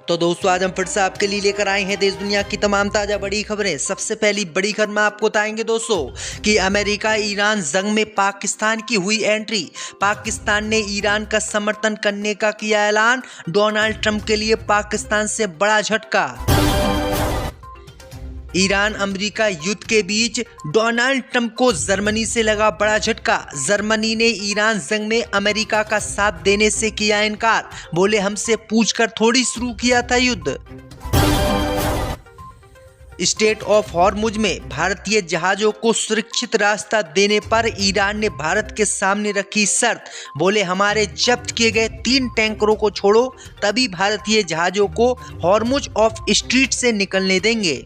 तो दोस्तों आज हम फिर से आपके लिए लेकर आए हैं देश दुनिया की तमाम ताजा बड़ी खबरें। सबसे पहली बड़ी खबर में आपको बताएंगे दोस्तों कि अमेरिका ईरान जंग में पाकिस्तान की हुई एंट्री। पाकिस्तान ने ईरान का समर्थन करने का किया ऐलान। डोनाल्ड ट्रंप के लिए पाकिस्तान से बड़ा झटका। ईरान अमेरिका युद्ध के बीच डोनाल्ड ट्रंप को जर्मनी से लगा बड़ा झटका। जर्मनी ने ईरान जंग में अमेरिका का साथ देने से किया इनकार। बोले हमसे पूछकर थोड़ी शुरू किया था युद्ध। स्टेट ऑफ हॉर्मुज में भारतीय जहाजों को सुरक्षित रास्ता देने पर ईरान ने भारत के सामने रखी शर्त। बोले हमारे जब्त किए गए 3 टैंकरों को छोड़ो, तभी भारतीय जहाजों को हॉर्मुज ऑफ स्ट्रीट से निकलने देंगे।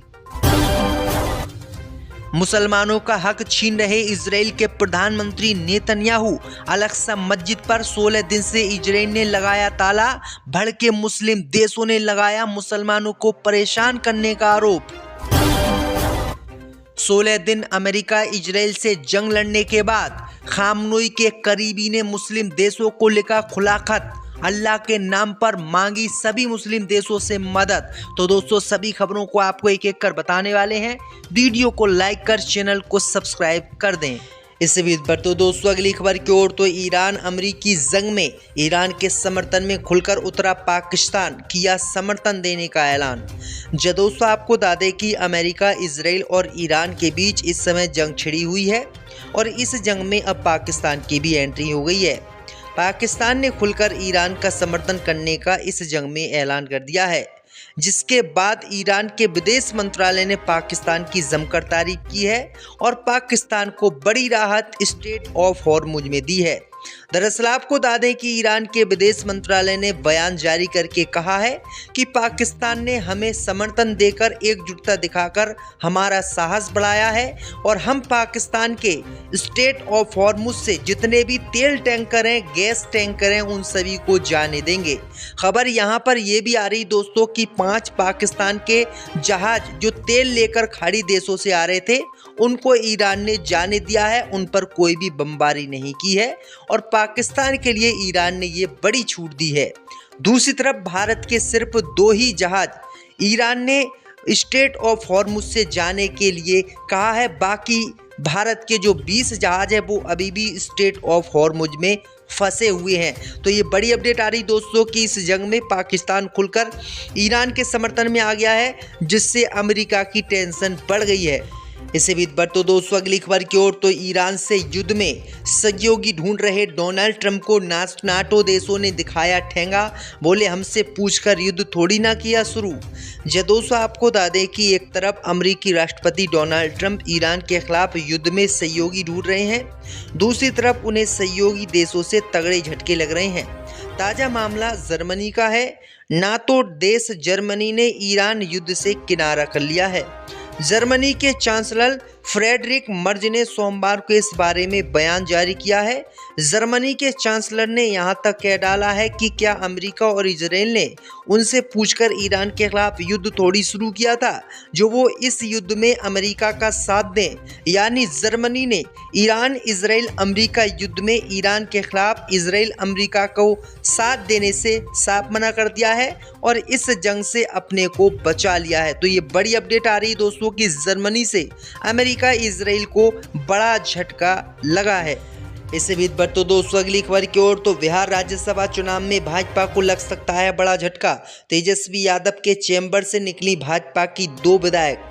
मुसलमानों का हक छीन रहे इजराइल के प्रधानमंत्री नेतन्याहू। अल-अक्सा मस्जिद पर 16 दिन से इजराइल ने लगाया ताला। भड़के मुस्लिम देशों ने लगाया मुसलमानों को परेशान करने का आरोप। 16 दिन अमेरिका इजराइल से जंग लड़ने के बाद खामनोई के करीबी ने मुस्लिम देशों को लिखा खुला खत। अल्लाह के नाम पर मांगी सभी मुस्लिम देशों से मदद। तो दोस्तों सभी खबरों को आपको एक एक कर बताने वाले हैं। वीडियो को लाइक कर चैनल को सब्सक्राइब कर दें। इससे भी पर तो दोस्तों अगली खबर की ओर तो ईरान अमेरिकी जंग में ईरान के समर्थन में खुलकर उतरा पाकिस्तान। किया समर्थन देने का ऐलान। दोस्तों आपको बता दें कि अमेरिका इजराइल और ईरान के बीच इस समय जंग छिड़ी हुई है और इस जंग में अब पाकिस्तान की भी एंट्री हो गई है। पाकिस्तान ने खुलकर ईरान का समर्थन करने का इस जंग में ऐलान कर दिया है, जिसके बाद ईरान के विदेश मंत्रालय ने पाकिस्तान की जमकर तारीफ की है और पाकिस्तान को बड़ी राहत स्टेट ऑफ हॉर्मुज में दी है। दरअसल आपको बता दें कि ईरान के विदेश मंत्रालय ने बयान जारी करके कहा है कि पाकिस्तान ने हमें समर्थन देकर एकजुटता दिखाकर हमारा साहस बढ़ाया है और हम पाकिस्तान के स्टेट ऑफ हॉर्मुज से जितने भी तेल टैंकर हैं, गैस टैंकर हैं, उन सभी को जाने देंगे। खबर यहाँ पर यह भी आ रही दोस्तों कि 5 पाकिस्तान के जहाज जो तेल लेकर खाड़ी देशों से आ रहे थे उनको ईरान ने जाने दिया है। उन पर कोई भी बमबारी नहीं की है और पाकिस्तान के लिए ईरान ने ये बड़ी छूट दी है। दूसरी तरफ भारत के सिर्फ 2 ही जहाज ईरान ने स्टेट ऑफ हॉर्मुज से जाने के लिए कहा है। बाकी भारत के जो 20 जहाज है वो अभी भी स्टेट ऑफ हॉर्मुज में फंसे हुए हैं। तो ये बड़ी अपडेट आ रही दोस्तों कि इस जंग में पाकिस्तान खुलकर ईरान के समर्थन में आ गया है, जिससे अमेरिका की टेंशन बढ़ गई है। इससे भी बढ़ तो दोस्तों अगली खबर की ओर तो ईरान से युद्ध में सहयोगी ढूंढ रहे डोनाल्ड ट्रंप को नाटो देशों ने दिखाया ठेंगा। बोले हमसे पूछकर युद्ध थोड़ी ना किया शुरू। दोस्तों आपको बता दें कि एक तरफ अमेरिकी राष्ट्रपति डोनाल्ड ट्रंप ईरान के खिलाफ युद्ध में सहयोगी ढूंढ रहे हैं, दूसरी तरफ उन्हें सहयोगी देशों से तगड़े झटके लग रहे हैं। ताज़ा मामला जर्मनी का है। नाटो देश जर्मनी ने ईरान युद्ध से किनारा कर लिया है। जर्मनी के चांसलर फ्रेडरिक मर्ज ने सोमवार को इस बारे में बयान जारी किया है। जर्मनी के चांसलर ने यहां तक कह डाला है कि क्या अमेरिका और इजराइल ने उनसे पूछकर ईरान के खिलाफ युद्ध थोड़ी शुरू किया था जो वो इस युद्ध में अमेरिका का साथ दें। यानी जर्मनी ने ईरान इजराइल अमेरिका युद्ध में ईरान के खिलाफ इजराइल अमेरिका को साथ देने से साफ मना कर दिया है और इस जंग से अपने को बचा लिया है। तो ये बड़ी अपडेट आ रही है दोस्तों कि जर्मनी से अमेरिका इजराइल को बड़ा झटका लगा है। इससे भी बढ़ तो दोस्तों अगली खबर की ओर तो बिहार राज्यसभा चुनाव में भाजपा को लग सकता है बड़ा झटका। तेजस्वी यादव के चैम्बर से निकली भाजपा की 2 विधायक।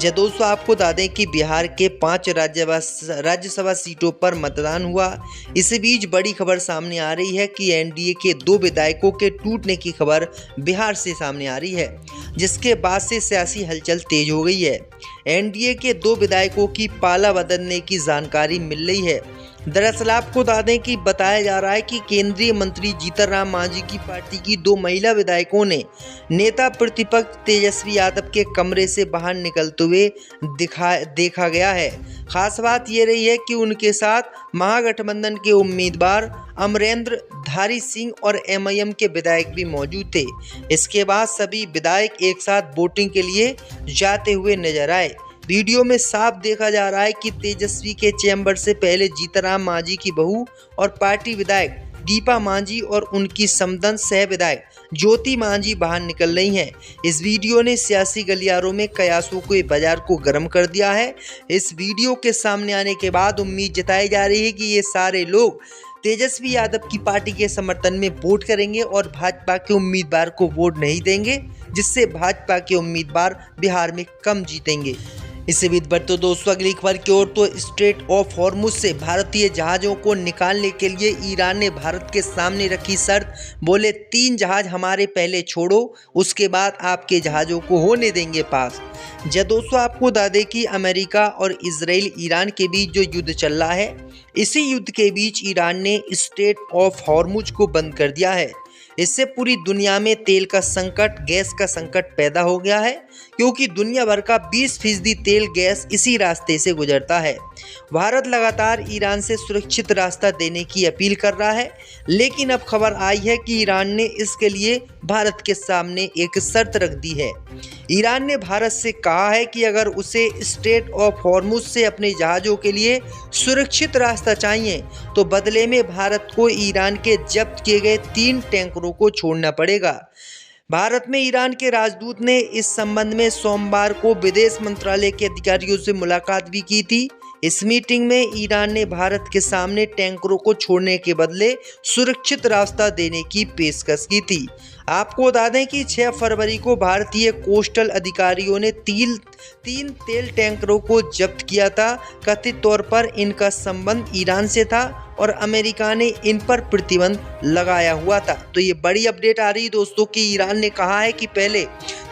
दोस्तों आपको बता दें कि बिहार के 5 राज्यसभा सीटों पर मतदान हुआ। इसी बीच बड़ी खबर सामने आ रही है कि एनडीए के 2 विधायकों के टूटने की खबर बिहार से सामने आ रही है, जिसके बाद से सियासी हलचल तेज हो गई है। एनडीए के 2 विधायकों की पाला बदलने की जानकारी मिल रही है। दरअसल आपको बता दें कि बताया जा रहा है कि केंद्रीय मंत्री जीतन राम मांझी की पार्टी की 2 महिला विधायकों ने नेता प्रतिपक्ष तेजस्वी यादव के कमरे से बाहर निकलते हुए देखा गया है। खास बात ये रही है कि उनके साथ महागठबंधन के उम्मीदवार अमरेंद्र धारी सिंह और एमआईएम के विधायक भी मौजूद थे। इसके बाद सभी विधायक एक साथ वोटिंग के लिए जाते हुए नजर आए। वीडियो में साफ देखा जा रहा है कि तेजस्वी के चैम्बर से पहले जीतन राम मांझी की बहू और पार्टी विधायक दीपा मांझी और उनकी समदन सह विधायक ज्योति मांझी बाहर निकल रही हैं। इस वीडियो ने सियासी गलियारों में कयासों के बाजार को गर्म कर दिया है। इस वीडियो के सामने आने के बाद उम्मीद जताई जा रही है कि ये सारे लोग तेजस्वी यादव की पार्टी के समर्थन में वोट करेंगे और भाजपा के उम्मीदवार को वोट नहीं देंगे, जिससे भाजपा के उम्मीदवार बिहार में कम जीतेंगे। इससे भी बढ़ते दोस्तों अगली खबर की ओर, तो स्ट्रेट ऑफ हॉर्मुज से भारतीय जहाज़ों को निकालने के लिए ईरान ने भारत के सामने रखी शर्त। बोले 3 जहाज हमारे पहले छोड़ो, उसके बाद आपके जहाज़ों को होने देंगे पास। दोस्तों आपको बता दें कि अमेरिका और इजराइल ईरान के बीच जो युद्ध चल रहा है, इसी युद्ध के बीच ईरान ने स्ट्रेट ऑफ हॉर्मुज को बंद कर दिया है। इससे पूरी दुनिया में तेल का संकट, गैस का संकट पैदा हो गया है, क्योंकि दुनिया भर का 20% तेल गैस इसी रास्ते से गुजरता है। भारत लगातार ईरान से सुरक्षित रास्ता देने की अपील कर रहा है, लेकिन अब खबर आई है कि ईरान ने इसके लिए भारत के सामने एक शर्त रख दी है। ईरान ने भारत से कहा है कि अगर उसे स्ट्रेट ऑफ हॉर्मुज से अपने जहाज़ों के लिए सुरक्षित रास्ता चाहिए, तो बदले में भारत को ईरान के जब्त किए गए 3 टैंकरों को छोड़ना पड़ेगा। भारत में ईरान के राजदूत ने इस संबंध में सोमवार को विदेश मंत्रालय के अधिकारियों से मुलाकात भी की थी। इस मीटिंग में ईरान ने भारत के सामने टैंकरों को छोड़ने के बदले सुरक्षित रास्ता देने की पेशकश की थी। आपको बता दें कि 6 फरवरी को भारतीय कोस्टल अधिकारियों ने 3 तेल टैंकरों को जब्त किया था। कथित तौर पर इनका संबंध ईरान से था और अमेरिका ने इन पर प्रतिबंध लगाया हुआ था। तो ये बड़ी अपडेट आ रही है दोस्तों कि ईरान ने कहा है कि पहले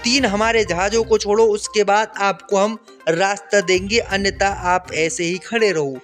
3 हमारे जहाज़ों को छोड़ो, उसके बाद आपको हम रास्ता देंगे, अन्यथा आप ऐसे ही खड़े रहो।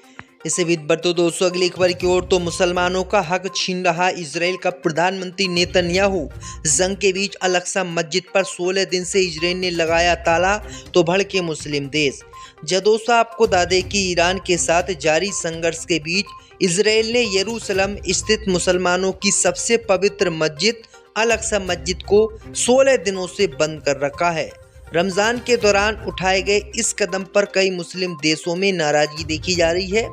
इसे भी बढ़ते दोस्तों अगली खबर की ओर, तो मुसलमानों का हक छीन रहा इजराइल का प्रधानमंत्री नेतन्याहू। जंग के बीच अल-अक्सा मस्जिद पर 16 दिन से इजराइल ने लगाया ताला, तो भड़के मुस्लिम देश। दोस्तों आपको बता दें कि ईरान के साथ जारी संघर्ष के बीच इजराइल ने यरूशलेम स्थित मुसलमानों की सबसे पवित्र मस्जिद अल-अक्सा मस्जिद को 16 दिनों से बंद कर रखा है। रमज़ान के दौरान उठाए गए इस कदम पर कई मुस्लिम देशों में नाराजगी देखी जा रही है।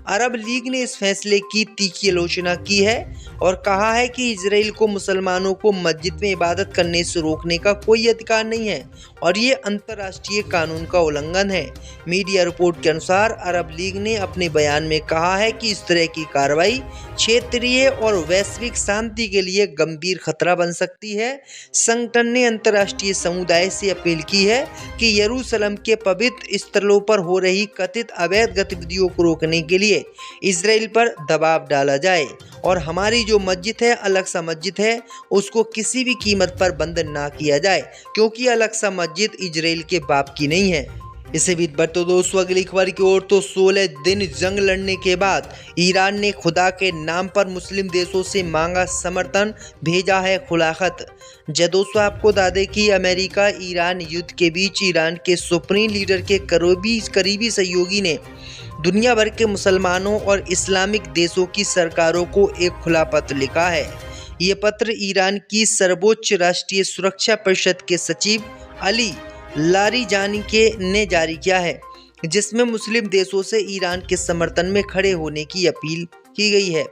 अरब लीग ने इस फैसले की तीखी आलोचना की है और कहा है कि इजराइल को मुसलमानों को मस्जिद में इबादत करने से रोकने का कोई अधिकार नहीं है और ये अंतर्राष्ट्रीय कानून का उल्लंघन है। मीडिया रिपोर्ट के अनुसार अरब लीग ने अपने बयान में कहा है कि इस तरह की कार्रवाई क्षेत्रीय और वैश्विक शांति के लिए गंभीर खतरा बन सकती है। संगठन ने अंतर्राष्ट्रीय समुदाय से अपील की है कि यरूशलेम के पवित्र स्थलों पर हो रही कथित अवैध गतिविधियों को रोकने के लिए इजराइल पर दबाव डाला जाए और हमारी जो मस्जिद है, अल-अक्सा मस्जिद है, उसको किसी भी कीमत पर बंद ना किया जाए, क्योंकि अल-अक्सा मस्जिद इजराइल के बाप की नहीं है। इसे भी बढ़ते दोस्तों अगली खबर की ओर, तो 16 दिन जंग लड़ने के बाद ईरान ने खुदा के नाम पर मुस्लिम देशों से मांगा समर्थन, भेजा है खुला खत। दोस्तों आपको बता दें कि अमेरिका ईरान युद्ध के बीच ईरान के सुप्रीम लीडर के करीबी सहयोगी ने दुनिया भर के मुसलमानों और इस्लामिक देशों की सरकारों को एक खुला पत्र लिखा है। ये पत्र ईरान की सर्वोच्च राष्ट्रीय सुरक्षा परिषद के सचिव अली लारिजानी ने जारी किया है, जिसमें मुस्लिम देशों से ईरान के समर्थन में खड़े होने की अपील की गई है।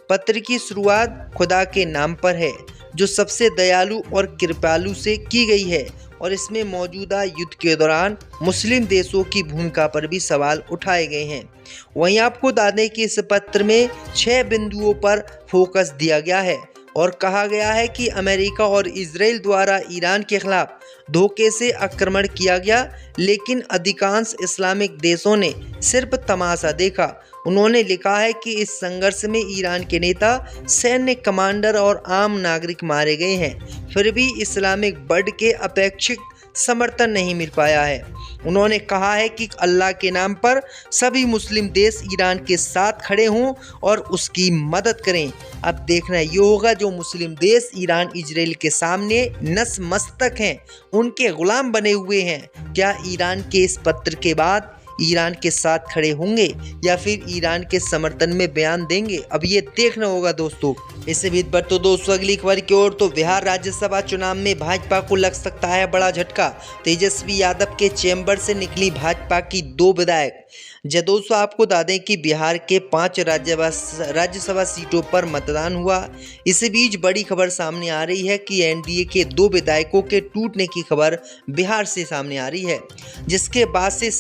पत्र की शुरुआत खुदा के नाम पर है, जो सबसे दयालु और कृपालु से की गई है और इसमें मौजूदा युद्ध के दौरान मुस्लिम देशों की भूमिका पर भी सवाल उठाए गए हैं। वहीं आपको बता दें कि इस पत्र में 6 बिंदुओं पर फोकस दिया गया है और कहा गया है कि अमेरिका और इजराइल द्वारा ईरान के खिलाफ धोखे से आक्रमण किया गया, लेकिन अधिकांश इस्लामिक देशों ने सिर्फ तमाशा देखा। उन्होंने लिखा है कि इस संघर्ष में ईरान के नेता, सैन्य कमांडर और आम नागरिक मारे गए हैं, फिर भी इस्लामिक बर्ड के अपेक्षित समर्थन नहीं मिल पाया है। उन्होंने कहा है कि अल्लाह के नाम पर सभी मुस्लिम देश ईरान के साथ खड़े हों और उसकी मदद करें। अब देखना ये होगा जो मुस्लिम देश ईरान इजराइल के सामने नतमस्तक हैं, उनके गुलाम बने हुए हैं, क्या ईरान के इस पत्र के बाद ईरान के साथ खड़े होंगे या फिर ईरान के समर्थन में बयान देंगे? अब ये देखना होगा दोस्तों। इससे भी बढ़ते दोस्तों अगली खबर की ओर, तो बिहार राज्यसभा चुनाव में भाजपा को लग सकता है बड़ा झटका। तेजस्वी यादव के चैम्बर से निकली भाजपा की 2 विधायक। जी दोस्तों, आपको बता दें कि बिहार के 5 राज्यसभा सीटों पर मतदान हुआ। इसी बीच बड़ी खबर सामने आ रही है कि एनडीए के 2 विधायकों के टूटने की खबर बिहार से सामने आ रही है, जिसके बाद से